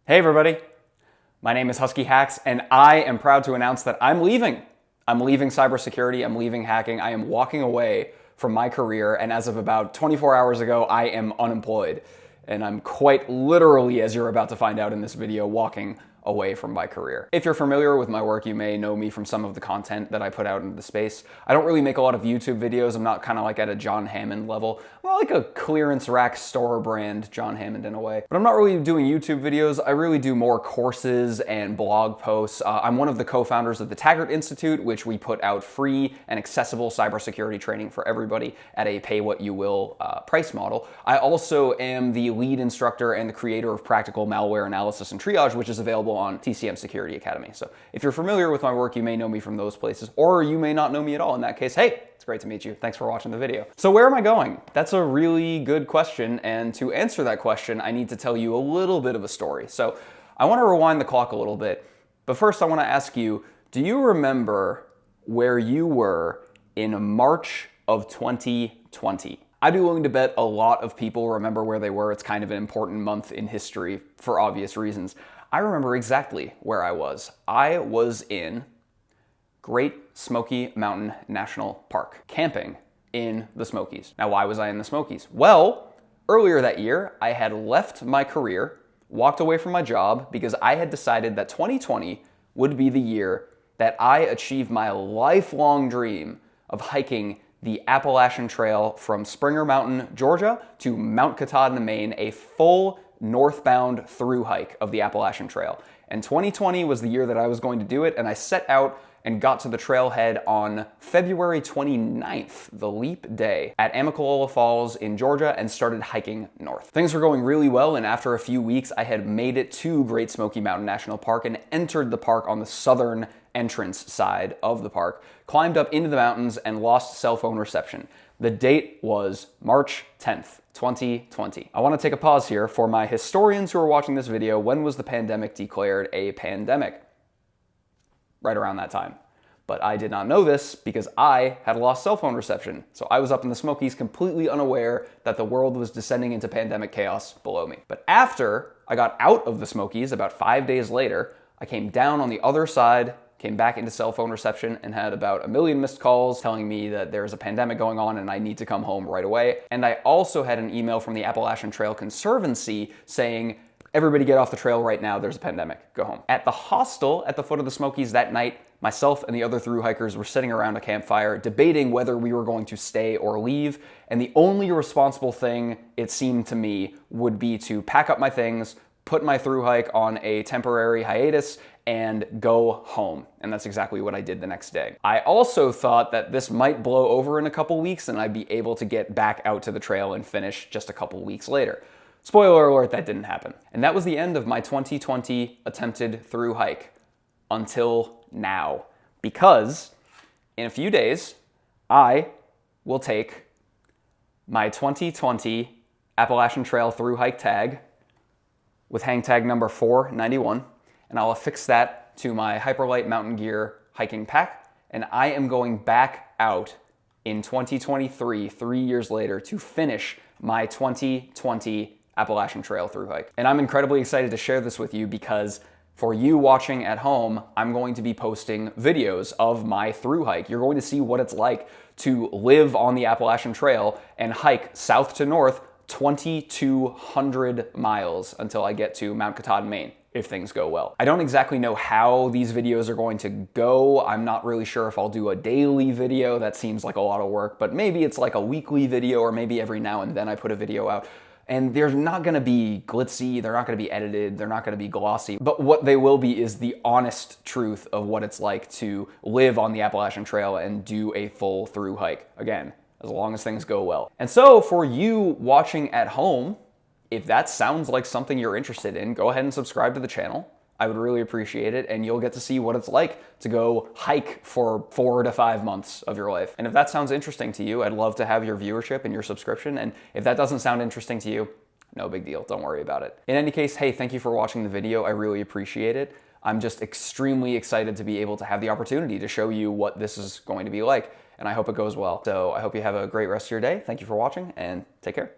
Hey everybody, my name is Husky Hacks and I am proud to announce that I'm leaving. I'm leaving cybersecurity, I'm leaving hacking, I am walking away from my career, and as of about 24 hours ago, I am unemployed. And I'm quite literally, as you're about to find out in this video, walking away from my career. If you're familiar with my work, you may know me from some of the content that I put out into the space. I don't really make a lot of YouTube videos. I'm not kind of like at a John Hammond level. I'm like a clearance rack store brand John Hammond in a way. But I'm not really doing YouTube videos. I really do more courses and blog posts. I'm one of the co-founders of the Taggart Institute, which we put out free and accessible cybersecurity training for everybody at a pay-what-you-will price model. I also am the lead instructor and the creator of Practical Malware Analysis and Triage, which is available on TCM Security Academy. So if you're familiar with my work, you may know me from those places, or you may not know me at all. In that case, hey, it's great to meet you. Thanks for watching the video. So where am I going? That's a really good question, and to answer that question, I need to tell you a little bit of a story. So I want to rewind the clock a little bit, but first I want to ask you, do you remember where you were in March of 2020? I'd be willing to bet a lot of people remember where they were. It's kind of an important month in history for obvious reasons. I remember exactly where I was. I was in Great Smoky Mountain National Park, camping in the Smokies. Now, why was I in the Smokies? Well, earlier that year, I had left my career, walked away from my job because I had decided that 2020 would be the year that I achieved my lifelong dream of hiking the Appalachian Trail from Springer Mountain, Georgia to Mount Katahdin, Maine, a full northbound through hike of the Appalachian Trail. And 2020 was the year that I was going to do it, and I set out and got to the trailhead on February 29th, the leap day, at Amicalola Falls in Georgia, and started hiking north. Things were going really well, and after a few weeks, I had made it to Great Smoky Mountain National Park and entered the park on the southern entrance side of the park, climbed up into the mountains, and lost cell phone reception. The date was March 10th, 2020. I want to take a pause here for my historians who are watching this video. When was the pandemic declared a pandemic? Right around that time. But I did not know this because I had lost cell phone reception. So I was up in the Smokies completely unaware that the world was descending into pandemic chaos below me. But after I got out of the Smokies, about 5 days later, I came down on the other side, came back into cell phone reception, and had about 1 million missed calls telling me that there's a pandemic going on and I need to come home right away. And I also had an email from the Appalachian Trail Conservancy saying, everybody get off the trail right now, there's a pandemic, go home. At the hostel at the foot of the Smokies that night, myself and the other thru hikers were sitting around a campfire debating whether we were going to stay or leave, and the only responsible thing, it seemed to me, would be to pack up my things, put my thru hike on a temporary hiatus, and go home. And that's exactly what I did the next day. I also thought that this might blow over in a couple weeks and I'd be able to get back out to the trail and finish just a couple weeks later. Spoiler alert, that didn't happen. And that was the end of my 2020 attempted thru hike until now. Because in a few days, I will take my 2020 Appalachian Trail thru hike tag with hang tag number 491, and I'll affix that to my Hyperlite Mountain Gear hiking pack, and I am going back out in 2023, 3 years later, to finish my 2020 Appalachian Trail thru hike. And I'm incredibly excited to share this with you because for you watching at home, I'm going to be posting videos of my thru hike. You're going to see what it's like to live on the Appalachian Trail and hike south to north 2,200 miles until I get to Mount Katahdin, Maine, if things go well. I don't exactly know how these videos are going to go. I'm not really sure if I'll do a daily video. That seems like a lot of work, but maybe it's like a weekly video, or maybe every now and then I put a video out. And they're not gonna be glitzy, they're not gonna be edited, they're not gonna be glossy, but what they will be is the honest truth of what it's like to live on the Appalachian Trail and do a full thru hike. Again, as long as things go well. And so for you watching at home, if that sounds like something you're interested in, go ahead and subscribe to the channel. I would really appreciate it, and you'll get to see what it's like to go hike for 4 to 5 months of your life. And if that sounds interesting to you, I'd love to have your viewership and your subscription. And if that doesn't sound interesting to you, no big deal, don't worry about it. In any case, hey, thank you for watching the video. I really appreciate it. I'm just extremely excited to be able to have the opportunity to show you what this is going to be like, and I hope it goes well. So I hope you have a great rest of your day. Thank you for watching, and take care.